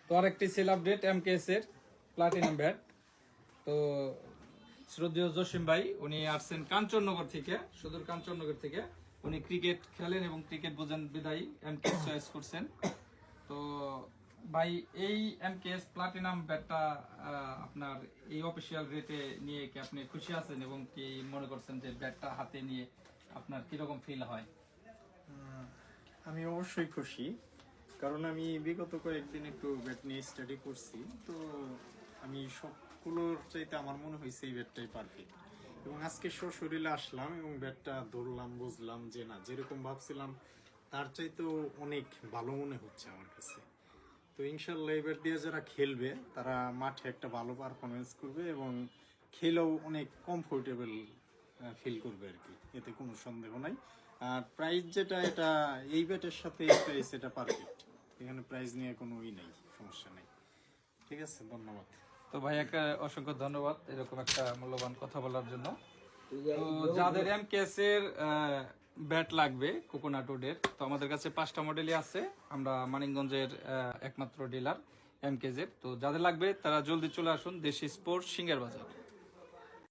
তো আরেকটি sell update MKS এর প্লাটিনাম ব্যাট। তো শ্রদ্ধেয় জসিম ভাই উনি আসছেন কাঞ্চননগর থেকে, সুদূর কাঞ্চননগর থেকে। উনি ক্রিকেট খেলেন এবং ক্রিকেট বোঝেন বিদায়ী এমকেএস চয়েস করছেন। তো ভাই এই এমকেএস প্লাটিনাম ব্যাটটা আপনার এই অফিসিয়াল রেটে নিয়ে কি আপনি খুশি আছেন এবং কি মনে করছেন যে ব্যাটটা হাতে নিয়ে আপনার কিরকম ফিল হয়? আমি অবশ্যই খুশি, কারণ আমি বিগত কয়েকদিন একটু ব্যাট নিয়ে স্টাডি করছি। তো আমি সবগুলোর চাইতে আমার মনে হয়েছে এই ব্যাটটাই পারফেক্ট। এবং আজকে সশরীরে আসলাম এবং ব্যাটটা ধরলাম, বুঝলাম যে না, যেরকম ভাবছিলাম তার চাইতেও অনেক ভালো মনে হচ্ছে আমার কাছে। তো ইনশাল্লাহ এই ব্যাট দিয়ে যারা খেলবে তারা মাঠে একটা ভালো পারফরমেন্স করবে এবং খেলেও অনেক কমফোর্টেবল ফিল করবে আর কি, এতে কোনো সন্দেহ নাই। আর প্রাইস যেটা, এটা এই ব্যাটের সাথে এই প্রাইস এটা পারফেক্ট, এখানে প্রাইস নিয়ে কোনো নেই, সমস্যা নেই। ঠিক আছে, ধন্যবাদ। তো ভাই একটা অসংখ্য ধন্যবাদ এরকম একটা মূল্যবান কথা বলার জন্য। তো যাদের এমকেএস এর ব্যাট লাগবে কোকোনাট উডের, তো আমাদের কাছে 5টা মডেলই আছে। আমরা মানিকগঞ্জের একমাত্র ডিলার এমকেএস এর। তো যাদের লাগবে তারা জলদি চলে আসুন দেশি স্পোর্টস সিঙ্গার বাজার।